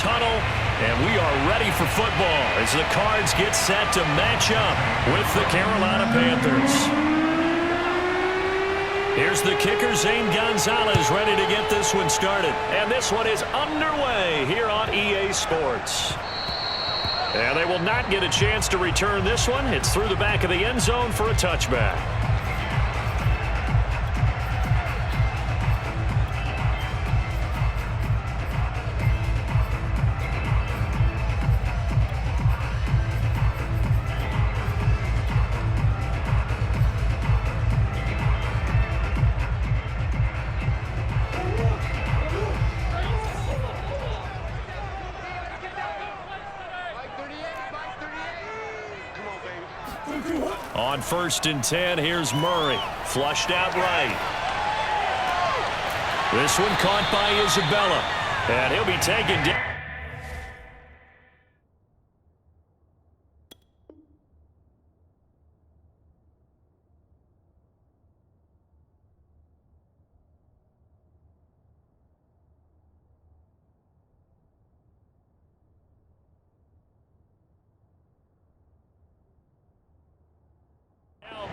tunnel, and we are ready for football as the Cards get set to match up with the Carolina Panthers. Here's the kicker, Zane Gonzalez, ready to get this one started. And this one is underway here on EA Sports. And they will not get a chance to return this one. It's through the back of the end zone for a touchback. On 1st and 10, here's Murray. Flushed out right. This one caught by Isabella. And he'll be taken down.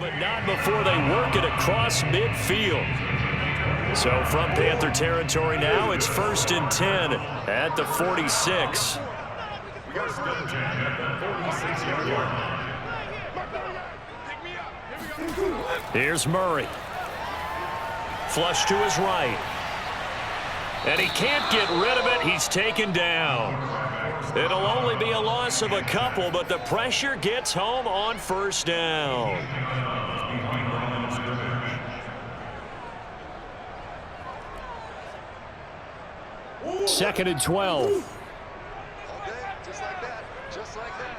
But not before they work it across midfield. So from Panther territory now, it's 1st and 10 at the 46. Here's Murray. Flush to his right. And he can't get rid of it. He's taken down. It'll only be a loss of a couple, but the pressure gets home on 1st down. 2nd and 12. Okay, just like that. Just like that.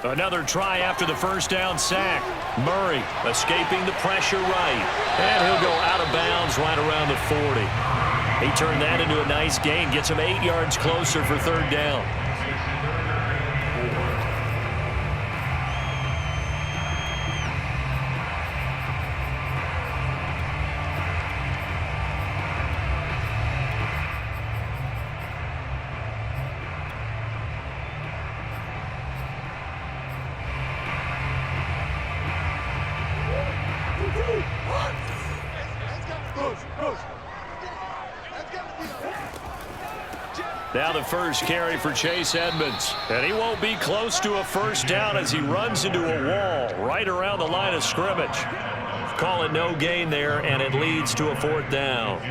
Another try after the 1st down sack. Murray escaping the pressure right. And he'll go out of bounds right around the 40. He turned that into a nice gain. Gets him 8 yards closer for 3rd down. Now the first carry for Chase Edmonds. And he won't be close to a 1st down as he runs into a wall right around the line of scrimmage. Call it no gain there, and it leads to a 4th down.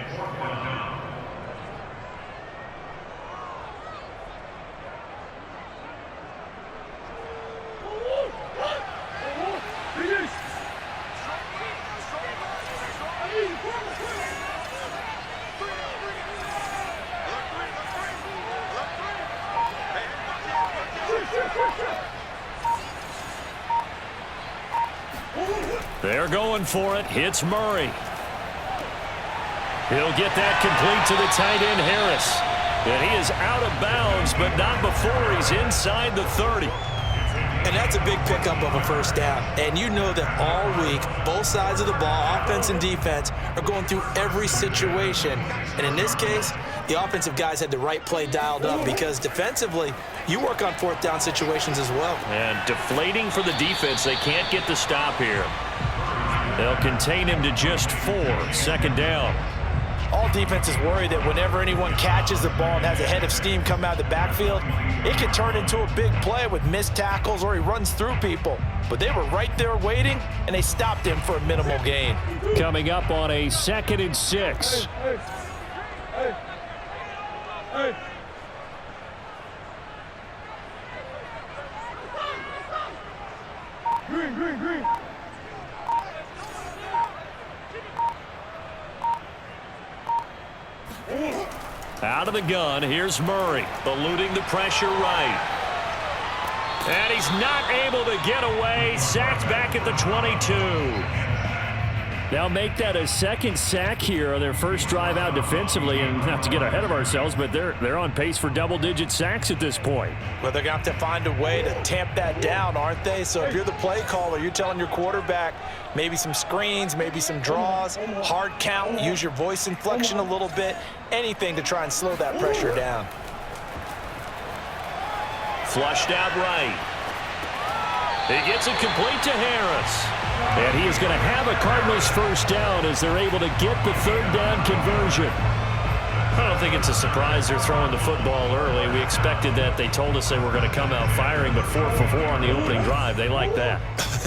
They're going for it. Hits Murray. He'll get that complete to the tight end, Harris. And he is out of bounds, but not before he's inside the 30. And that's a big pickup of a 1st down. And you know that all week, both sides of the ball, offense and defense, are going through every situation. And in this case, the offensive guys had the right play dialed up because defensively, you work on 4th down situations as well. And deflating for the defense. They can't get the stop here. They'll contain him to just 4. 2nd down. All defenses worry that whenever anyone catches the ball and has a head of steam come out of the backfield, it can turn into a big play with missed tackles or he runs through people. But they were right there waiting, and they stopped him for a minimal gain. Coming up on a 2nd and 6. Green. Out of the gun, here's Murray, eluding the pressure right. And he's not able to get away. Sacked back at the 22. Now make that a second sack here on their first drive out defensively, and not to get ahead of ourselves, but they're on pace for double-digit sacks at this point. Well, they're going to have to find a way to tamp that down, aren't they? So if you're the play caller, you're telling your quarterback maybe some screens, maybe some draws, hard count, use your voice inflection a little bit, anything to try and slow that pressure down. Flushed out right. He gets it complete to Harris. And he is going to have a Cardinals first down as they're able to get the third down conversion. I don't think it's a surprise they're throwing the football early. We expected that. They told us they were going to come out firing, but 4 for 4 on the opening drive. They like that.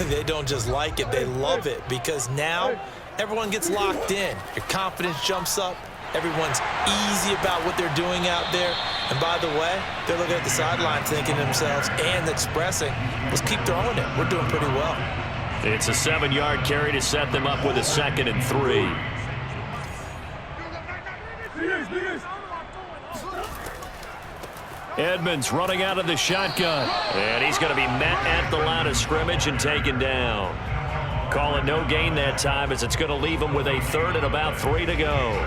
They don't just like it, they love it, because now everyone gets locked in. Your confidence jumps up. Everyone's easy about what they're doing out there. And by the way, they're looking at the sideline thinking to themselves and expressing, let's keep throwing it. We're doing pretty well. It's a 7-yard carry to set them up with a 2nd and 3. Edmonds running out of the shotgun. And he's going to be met at the line of scrimmage and taken down. Call it no gain that time, as it's going to leave him with a 3rd and about 3 to go.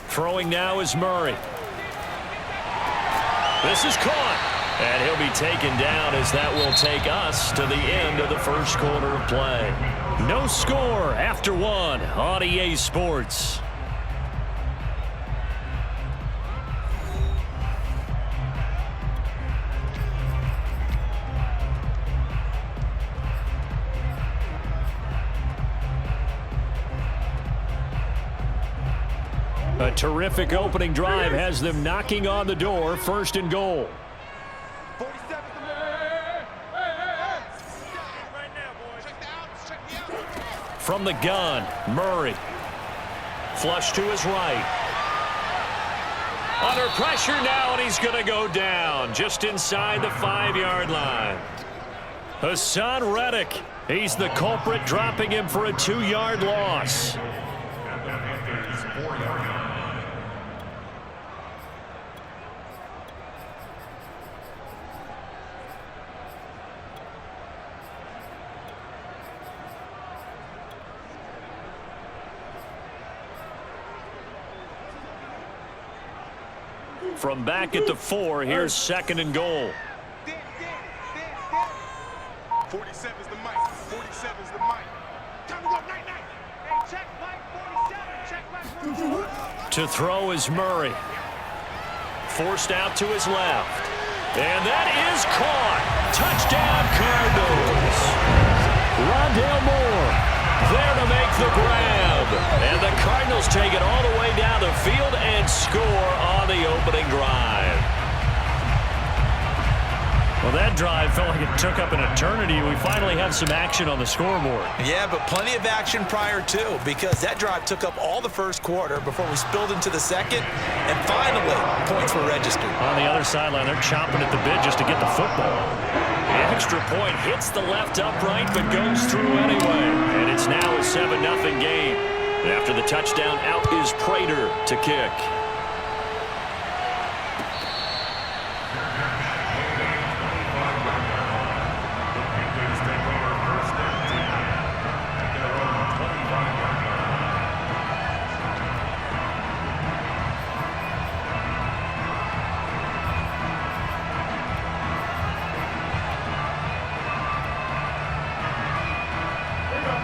Throwing now is Murray. This is caught. And he'll be taken down, as that will take us to the end of the first quarter of play. No score after 1 on EA Sports. A terrific opening drive has them knocking on the door. 1st and goal. From the gun, Murray. Flush to his right. Under pressure now, and he's going to go down just inside the 5-yard line. Hassan Reddick, he's the culprit, dropping him for a 2-yard loss. From back at the 4, here's 2nd and goal. 47 is the mic. 47 is the mic. Time to go, night, night. Hey, check mic 47. Check mic 47. To throw is Murray. Forced out to his left. And that is caught. Touchdown, Cardinals. Rondale Moore there to make the grab. And the Cardinals take it all the way down the field and score on the opening drive. Well, that drive felt like it took up an eternity. We finally have some action on the scoreboard. Yeah, but plenty of action prior to, because that drive took up all the first quarter before we spilled into the second, and finally, points were registered. On the other sideline, they're chomping at the bit just to get the football. The extra point hits the left upright, but goes through anyway. And it's now a 7-0 game. After the touchdown, out is Prater to kick.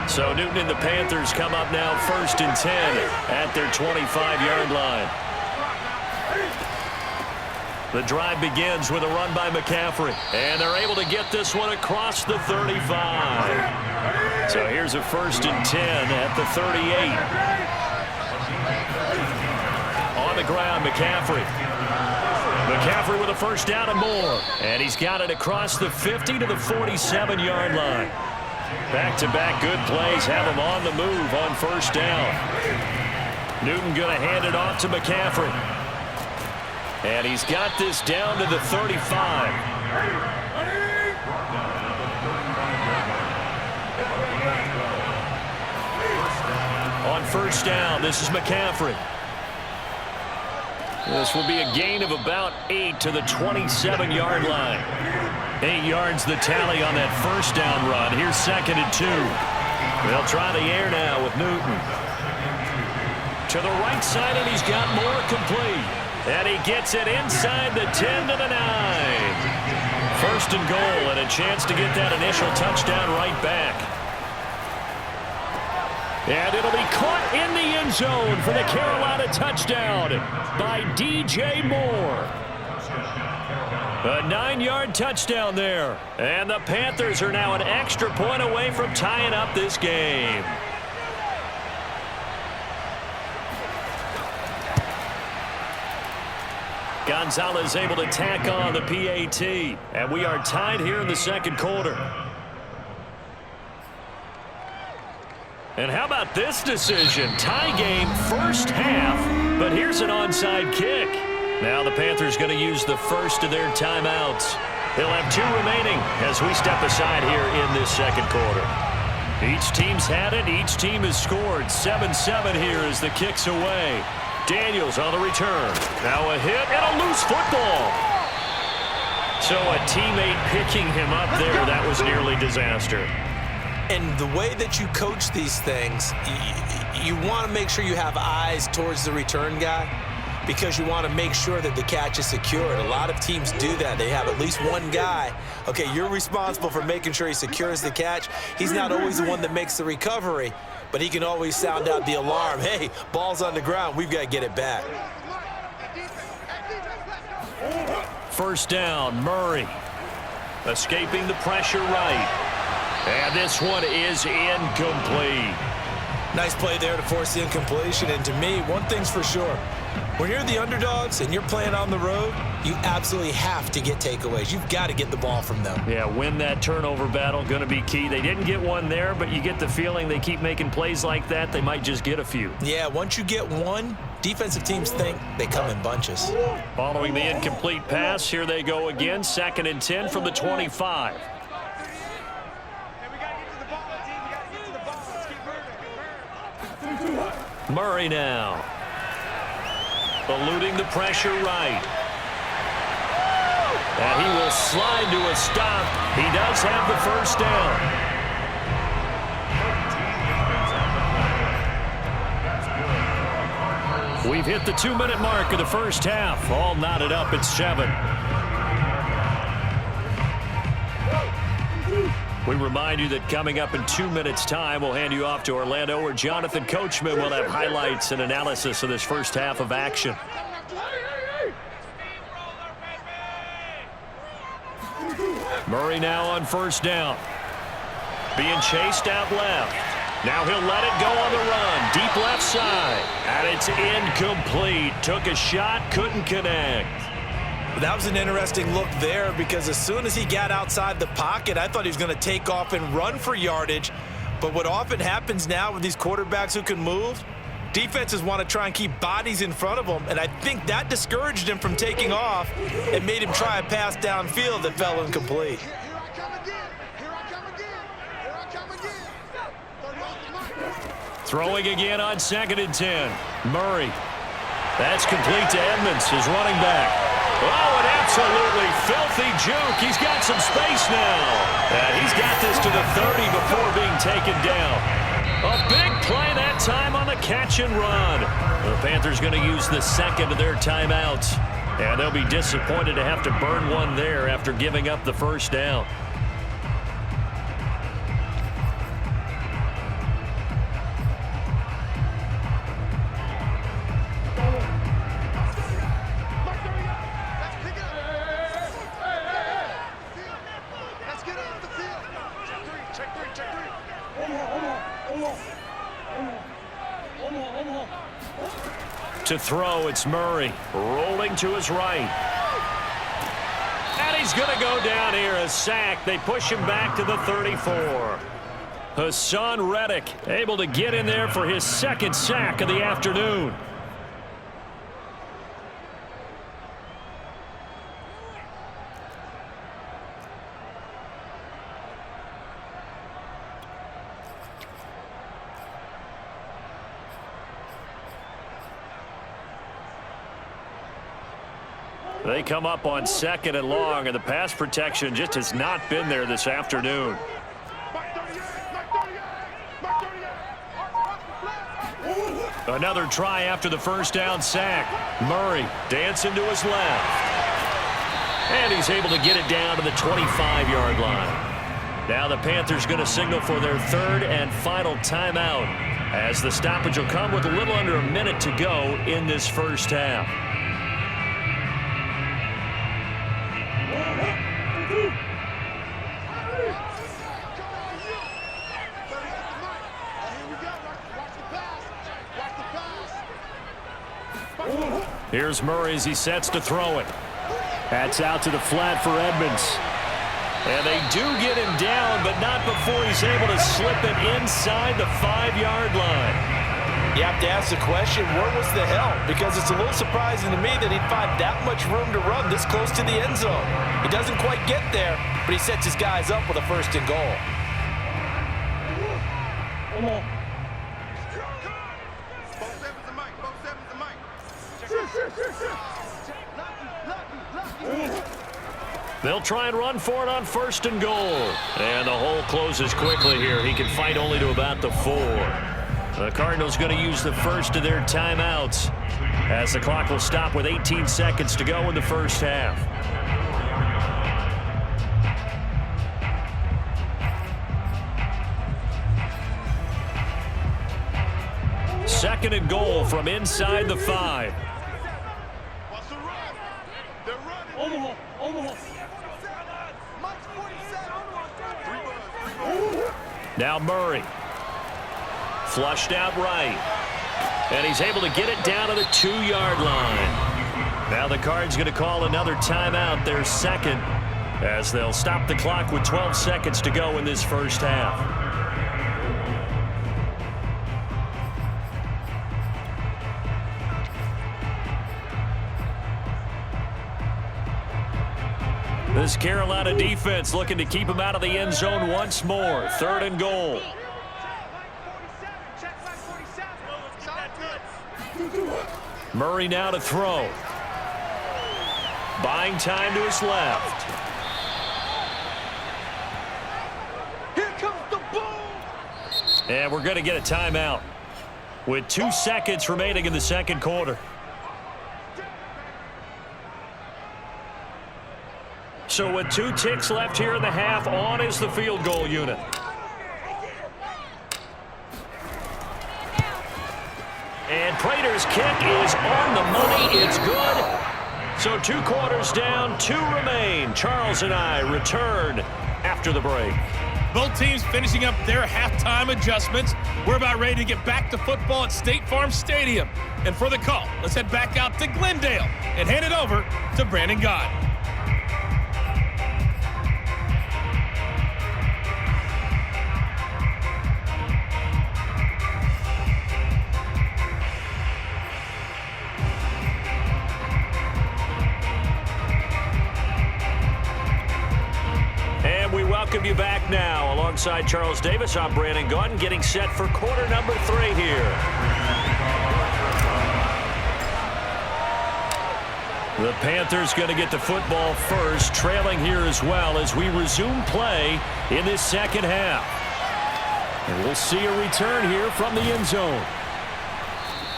So Newton and the Panthers come up now 1st and 10 at their 25-yard line. The drive begins with a run by McCaffrey, and they're able to get this one across the 35. So here's a 1st and 10 at the 38. On the ground, McCaffrey. McCaffrey with a first down and more, and he's got it across the 50 to the 47-yard line. Back-to-back good plays have him on the move on 1st down. Newton going to hand it off to McCaffrey. And he's got this down to the 35. On on first down. This is McCaffrey. This will be a gain of about 8 to the 27-yard line. 8 yards the tally on that first down run. Here's 2nd and 2. They'll try the air now with Newton. To the right side, and he's got more complete. And he gets it inside the 10 to the 9. 1st and goal, and a chance to get that initial touchdown right back. And it'll be caught in the end zone for the Carolina touchdown by DJ Moore. A 9-yard touchdown there. And the Panthers are now an extra point away from tying up this game. Gonzalez able to tack on the PAT. And we are tied here in the 2nd quarter. And how about this decision? Tie game first half, but here's an onside kick. Now the Panthers going to use the first of their timeouts. They'll have 2 remaining as we step aside here in this 2nd quarter. Each team's had it. Each team has scored. 7-7 here as the kick's away. Daniels on the return. Now a hit and a loose football. So a teammate picking him up there. That was nearly disaster. And the way that you coach these things, you want to make sure you have eyes towards the return guy because you want to make sure that the catch is secured. A lot of teams do that. They have at least one guy. Okay, you're responsible for making sure he secures the catch. He's not always the one that makes the recovery, but he can always sound out the alarm. Hey, ball's on the ground. We've got to get it back. First down, Murray. Escaping the pressure right. And this one is incomplete. Nice play there to force the incompletion. And to me, one thing's for sure. When you're the underdogs and you're playing on the road, you absolutely have to get takeaways. You've got to get the ball from them. Yeah, win that turnover battle, going to be key. They didn't get one there, but you get the feeling they keep making plays like that, they might just get a few. Yeah, once you get one, defensive teams think they come in bunches. Following the incomplete pass, here they go again. 2nd and 10 from the 25. Murray now. Eluding the pressure right. And he will slide to a stop. He does have the first down. We've hit the 2-minute mark of the first half. All knotted up at 7. We remind you that coming up in 2 minutes' time, we'll hand you off to Orlando, where Jonathan Coachman will have highlights and analysis of this first half of action. Murray now on first down. Being chased out left. Now he'll let it go on the run. Deep left side. And it's incomplete. Took a shot, couldn't connect. That was an interesting look there because as soon as he got outside the pocket, I thought he was going to take off and run for yardage. But what often happens now with these quarterbacks who can move, defenses want to try and keep bodies in front of them, and I think that discouraged him from taking off and made him try a pass downfield that fell incomplete. Throwing again on 2nd and 10. Murray. That's complete to Edmonds, his running back. Oh, an absolutely filthy juke. He's got some space now. And he's got this to the 30 before being taken down. A big play that time on the catch and run. The Panthers going to use the 2nd of their timeouts. And they'll be disappointed to have to burn one there after giving up the first down. To throw, it's Murray. Rolling to his right. And he's going to go down here. A sack. They push him back to the 34. Hassan Reddick able to get in there for his 2nd sack of the afternoon. They come up on 2nd and long, and the pass protection just has not been there this afternoon. Another try after the first down sack. Murray dancing to his left. And he's able to get it down to the 25-yard line. Now the Panthers going to signal for their 3rd and final timeout, as the stoppage will come with a little under a minute to go in this first half. Here's Murray as he sets to throw it. That's out to the flat for Edmonds. And they do get him down, but not before he's able to slip it inside the 5-yard line. You have to ask the question, where was the help? Because it's a little surprising to me that he'd find that much room to run this close to the end zone. He doesn't quite get there, but he sets his guys up with a 1st and goal. They'll try and run for it on 1st and goal. And the hole closes quickly here. He can fight only to about the 4. The Cardinals going to use the first of their timeouts, as the clock will stop with 18 seconds to go in the first half. Second and goal from inside the 5. Now Murray. Flushed out right. And he's able to get it down to the 2-yard line. Now the Cards going to call another timeout, their 2nd, as they'll stop the clock with 12 seconds to go in this first half. This Carolina defense looking to keep him out of the end zone once more. 3rd and goal. Murray now to throw. Buying time to his left. Here comes the ball. And we're going to get a timeout with 2 seconds remaining in the second quarter. So with 2 ticks left here in the half, on is the field goal unit. And Prater's kick is on the money. It's good. So 2 quarters down, 2 remain. Charles and I return after the break. Both teams finishing up their halftime adjustments. We're about ready to get back to football at State Farm Stadium. And for the call, let's head back out to Glendale and hand it over to Brandon God. Welcome you back now. Alongside Charles Davis, I'm Brandon Gaudin, getting set for quarter number 3 here. The Panthers going to get the football first, trailing here as well as we resume play in this second half. And we'll see a return here from the end zone.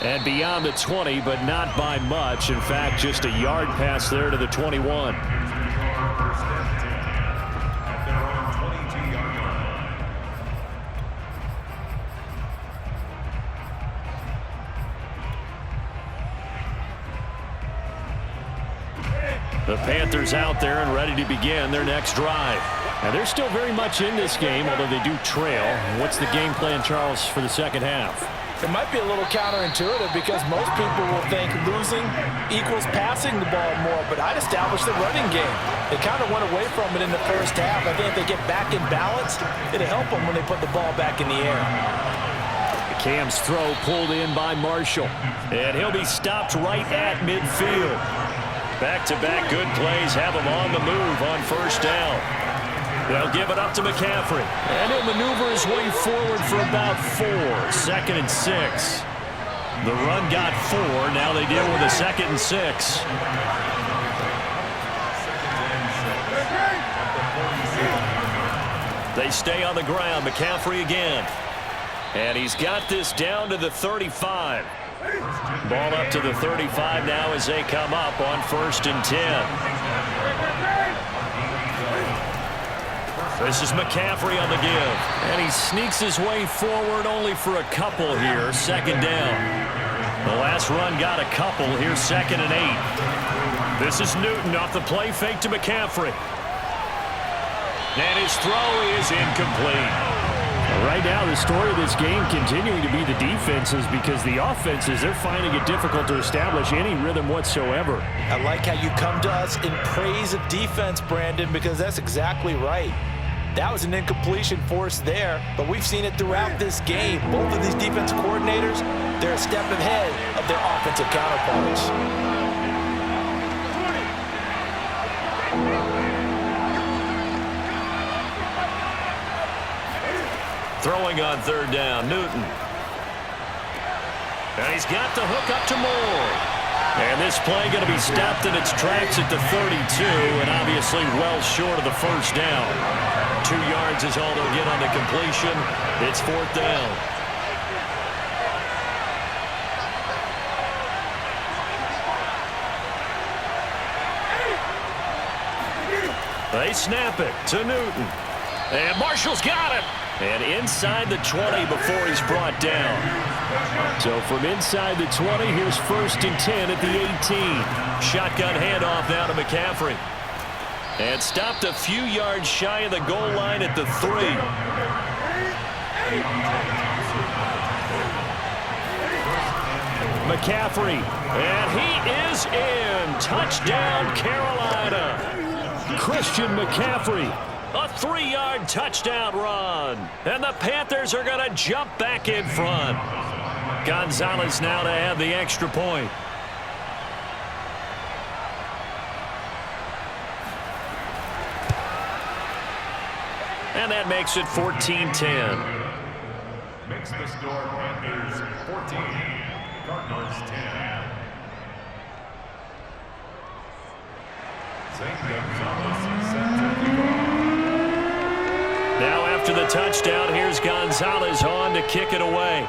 And beyond the 20, but not by much. In fact, just a yard pass there to the 21. The Panthers out there and ready to begin their next drive. Now they're still very much in this game, although they do trail. What's the game plan, Charles, for the second half? It might be a little counterintuitive because most people will think losing equals passing the ball more, but I'd establish the running game. They kind of went away from it in the first half. I think if they get back in balance, it'll help them when they put the ball back in the air. Cam's throw pulled in by Marshall, and he'll be stopped right at midfield. Back-to-back good plays have him on the move on first down. They'll give it up to McCaffrey. And he'll maneuver his way forward for about 4. 2nd and 6. The run got 4. Now they deal with a 2nd and 6. They stay on the ground. McCaffrey again. And he's got this down to the 35. Ball up to the 35 now as they come up on 1st and 10. This is McCaffrey on the give. And he sneaks his way forward only for a couple here. 2nd down. The last run got a couple. Here's 2nd and 8. This is Newton off the play fake to McCaffrey. And his throw is incomplete. Right now, the story of this game continuing to be the defenses, because the offenses, they're finding it difficult to establish any rhythm whatsoever. I like how you come to us in praise of defense, Brandon, because that's exactly right. That was an incompletion forced there, but we've seen it throughout this game. Both of these defensive coordinators, they're a step ahead of their offensive counterparts. Throwing on 3rd down, Newton. And he's got the hook up to Moore. And this play going to be stopped in its tracks at the 32, and obviously well short of the 1st down. 2 yards is all they'll get on the completion. It's 4th down. They snap it to Newton. And Marshall's got it. And inside the 20 before he's brought down. So from inside the 20, here's 1st and 10 at the 18. Shotgun handoff now to McCaffrey. And stopped a few yards shy of the goal line at the 3. McCaffrey. And he is in. Touchdown, Carolina. Christian McCaffrey. A 3-yard touchdown run. And the Panthers are going to jump back in front. Gonzalez now to add the extra point. And that makes it 14-10. Makes the score Panthers 14, Cardinals 10. Now after the touchdown, here's Gonzalez on to kick it away.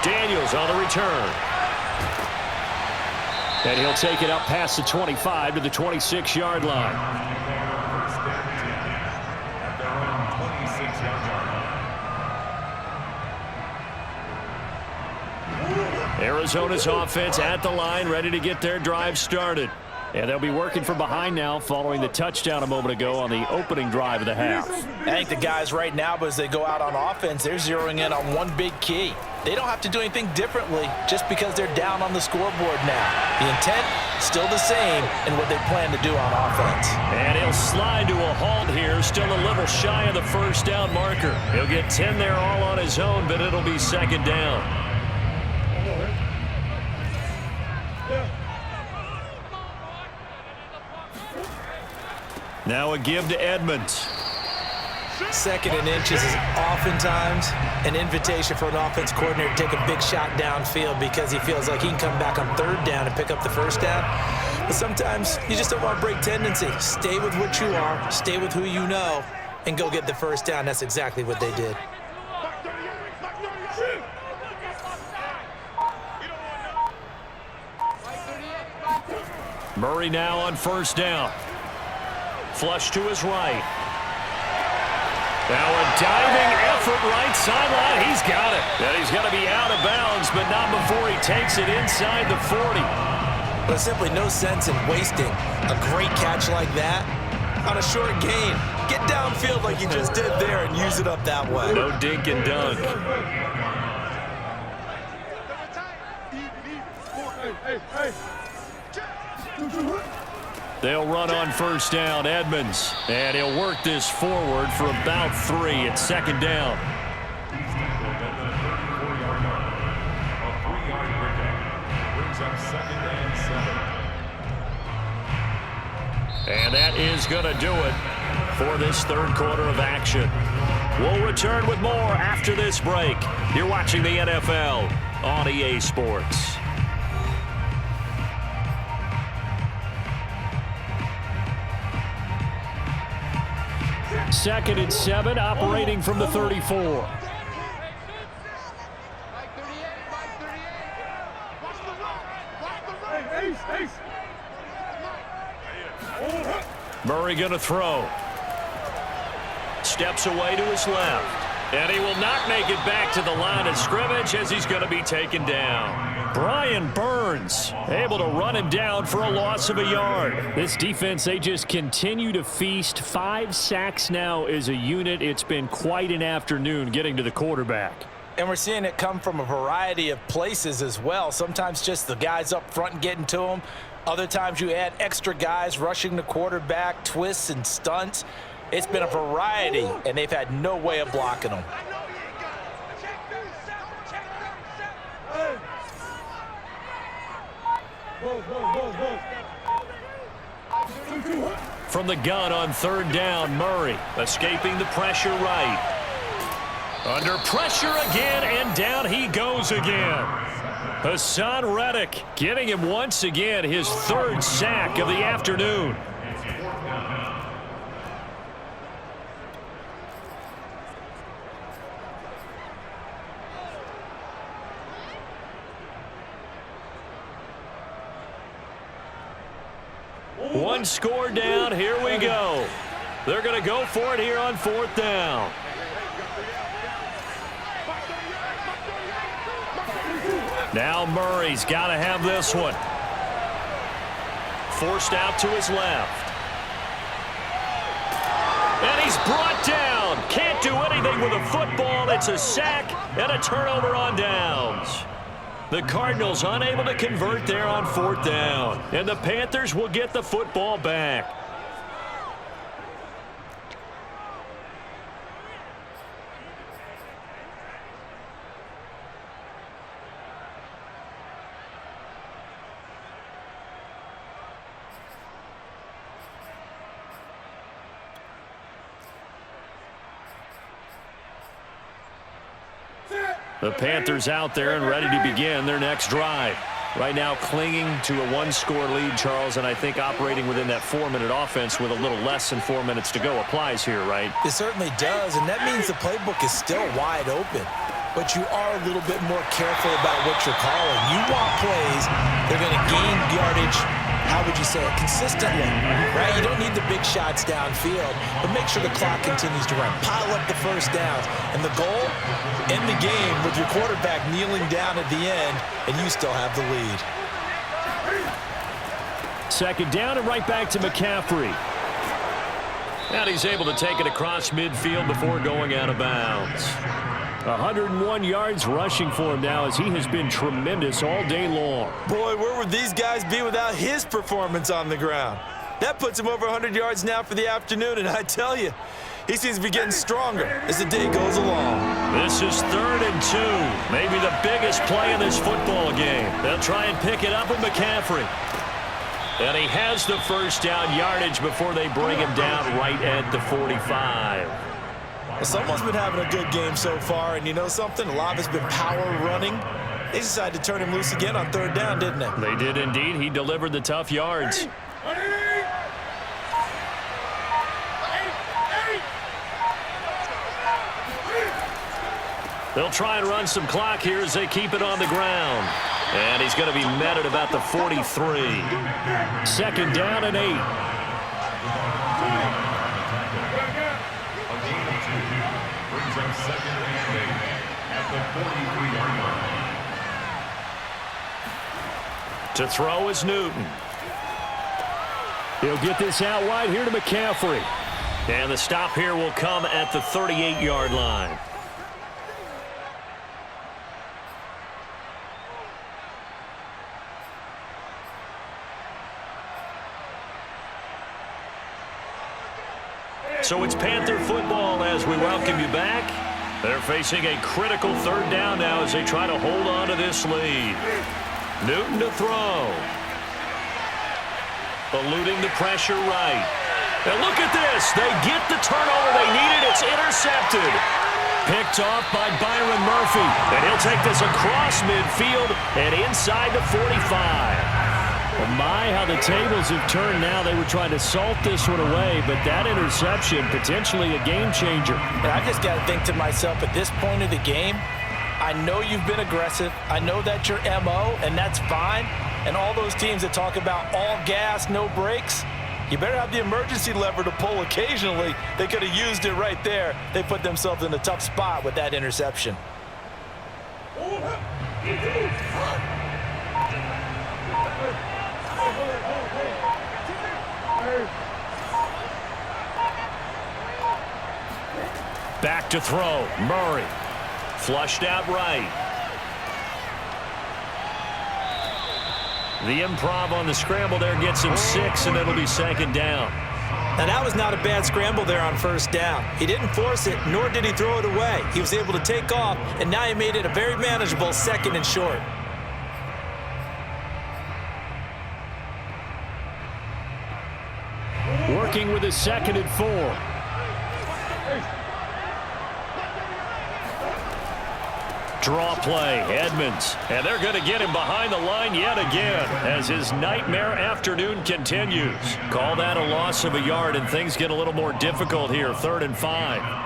Daniels on the return. And he'll take it up past the 25 to the 26-yard line. Arizona's offense at the line, ready to get their drive started. And they'll be working from behind now following the touchdown a moment ago on the opening drive of the half. I think the guys right now, but as they go out on offense, they're zeroing in on one big key. They don't have to do anything differently just because they're down on the scoreboard now. The intent, still the same in what they plan to do on offense. And he'll slide to a halt here, still a little shy of the 1st down marker. He'll get 10 there all on his own, but it'll be 2nd down. Now a give to Edmonds. 2nd and inches is oftentimes an invitation for an offense coordinator to take a big shot downfield because he feels like he can come back on 3rd down and pick up the 1st down. But sometimes you just don't want to break tendency. Stay with what you are, stay with who you know, and go get the 1st down. That's exactly what they did. Murray now on 1st down. Flush to his right. Now a diving effort right sideline. He's got it. And he's going to be out of bounds, but not before he takes it inside the 40. There's simply no sense in wasting a great catch like that on a short gain. Get downfield like you just did there and use it up that way. No dink and dunk. They'll run on 1st down, Edmonds. And he'll work this forward for about 3 at 2nd down. And that is going to do it for this 3rd quarter of action. We'll return with more after this break. You're watching the NFL on EA Sports. 2nd and 7, operating from the 34. Murray going to throw. Steps away to his left. And he will not make it back to the line of scrimmage as he's going to be taken down. Brian Burns able to run him down for a loss of a yard. This defense, they just continue to feast. 5 sacks now as a unit. It's been quite an afternoon getting to the quarterback. And we're seeing it come from a variety of places as well. Sometimes just the guys up front and getting to him. Other times you add extra guys rushing the quarterback, twists and stunts. It's been a variety, and they've had no way of blocking them. From the gun on 3rd down, Murray escaping the pressure right. Under pressure again, and down he goes again. Hassan Reddick getting him once again his 3rd sack of the afternoon. One score down. Here we go. They're going to go for it here on 4th down. Now Murray's got to have this one. Forced out to his left. And he's brought down. Can't do anything with a football. It's a sack and a turnover on downs. The Cardinals unable to convert there on 4th down. And the Panthers will get the football back. The Panthers out there and ready to begin their next drive. Right now clinging to a 1-score lead, Charles, and I think operating within that 4-minute offense with a little less than 4 minutes to go applies here, right? It certainly does, and that means the playbook is still wide open. But you are a little bit more careful about what you're calling. You want plays, they're going to gain yardage, how would you say it, consistently, right? You don't need the big shots downfield, but make sure the clock continues to run. Pile up the first downs. And the goal, end the game with your quarterback kneeling down at the end, and you still have the lead. 2nd down and right back to McCaffrey. And he's able to take it across midfield before going out of bounds. 101 yards rushing for him now as he has been tremendous all day long. Boy, where would these guys be without his performance on the ground? That puts him over 100 yards now for the afternoon, and I tell you, he seems to be getting stronger as the day goes along. This is 3rd and 2, maybe the biggest play in this football game. They'll try and pick it up with McCaffrey. And he has the first down yardage before they bring him down right at the 45. Well, someone's been having a good game so far, and you know something? A lot of it's been power running. They decided to turn him loose again on 3rd down, didn't they? They did indeed. He delivered the tough yards. They'll try and run some clock here as they keep it on the ground. And he's going to be met at about the 43. 2nd down and 8. To throw is Newton. He'll get this out wide here to McCaffrey. And the stop here will come at the 38-yard line. So it's Panther football as we welcome you back. They're facing a critical 3rd down now as they try to hold on to this lead. Newton to throw. Eluding the pressure right. And look at this. They get the turnover they needed. It's intercepted. Picked off by Byron Murphy. And he'll take this across midfield and inside the 45. Well, my, how the tables have turned now. They were trying to salt this one away, but that interception, potentially a game changer. And I just got to think to myself, at this point of the game, I know you've been aggressive. I know that's your MO, and that's fine. And all those teams that talk about all gas, no brakes, you better have the emergency lever to pull occasionally. They could have used it right there. They put themselves in a tough spot with that interception. Back to throw. Murray. Flushed out right. The improv on the scramble there gets him 6, and it'll be second down. Now, that was not a bad scramble there on first down. He didn't force it, nor did he throw it away. He was able to take off, and now he made it a very manageable 2nd and short. Working with his 2nd and 4. Draw play, Edmonds. And they're going to get him behind the line yet again as his nightmare afternoon continues. Call that a loss of a yard, and things get a little more difficult here. 3rd and 5.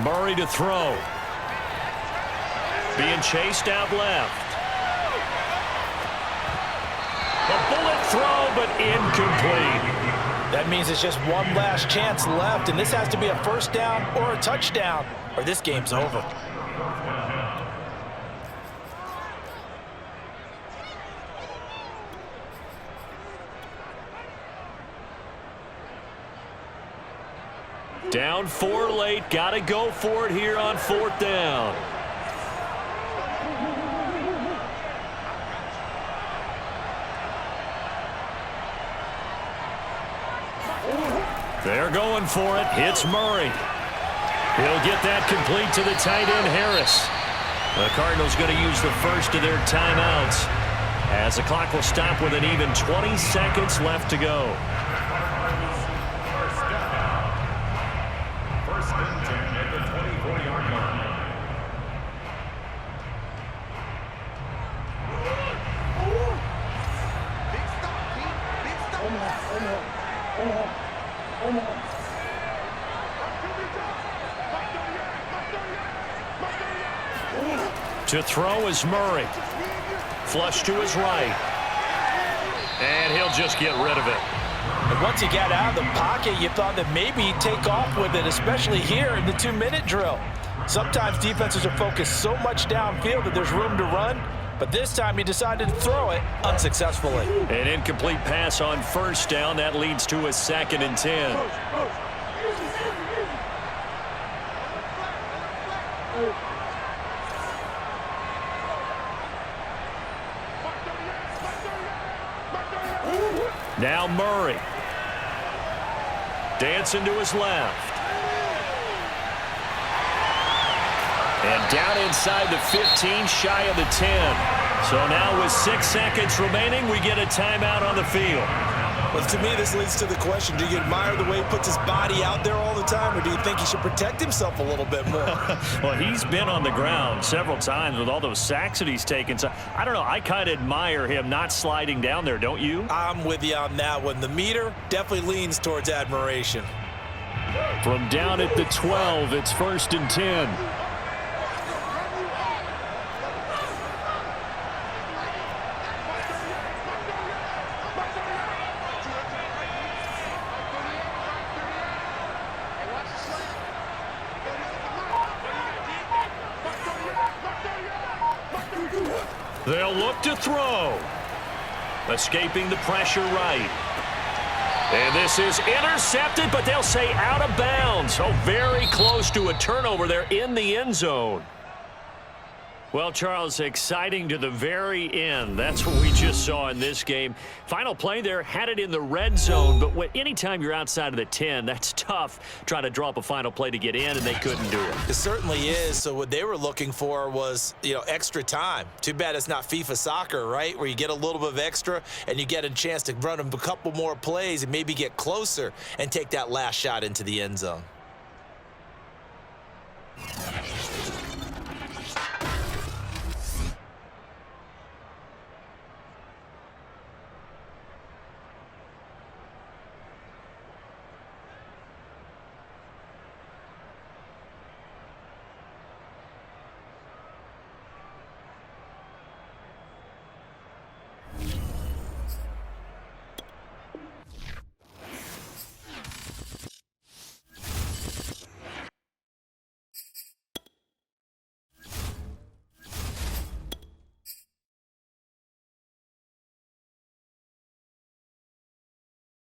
Murray to throw. Being chased out left. A bullet throw, but incomplete. That means it's just one last chance left, and this has to be a first down or a touchdown, or this game's over. Down 4 late. Got to go for it here on 4th down. They're going for it. Hits Murray. He'll get that complete to the tight end, Harris. The Cardinals going to use the first of their timeouts as the clock will stop with an even 20 seconds left to go. To throw is Murray. Flush to his right. And he'll just get rid of it. And once he got out of the pocket, you thought that maybe he'd take off with it, especially here in the 2-minute drill. Sometimes defenses are focused so much downfield that there's room to run, but this time he decided to throw it unsuccessfully. An incomplete pass on 1st down. That leads to a 2nd and 10. Now Murray. Dancing to his left. And down inside the 15, shy of the 10. So now with 6 seconds remaining, we get a timeout on the field. Well, to me, this leads to the question, do you admire the way he puts his body out there all the time, or do you think he should protect himself a little bit more? Well, he's been on the ground several times with all those sacks that he's taken. So, I don't know. I kind of admire him not sliding down there, don't you? I'm with you on that one. The meter definitely leans towards admiration. From down at the 12, it's 1st and 10. They'll look to throw. Escaping the pressure right. And this is intercepted, but they'll say out of bounds. Oh, very close to a turnover there in the end zone. Well, Charles, exciting to the very end. That's what we just saw in this game. Final play there, had it in the red zone, but anytime you're outside of the 10, that's tough trying to draw up a final play to get in, and they couldn't do it. It certainly is. So what they were looking for was, extra time. Too bad it's not FIFA soccer, right, where you get a little bit of extra and you get a chance to run a couple more plays and maybe get closer and take that last shot into the end zone.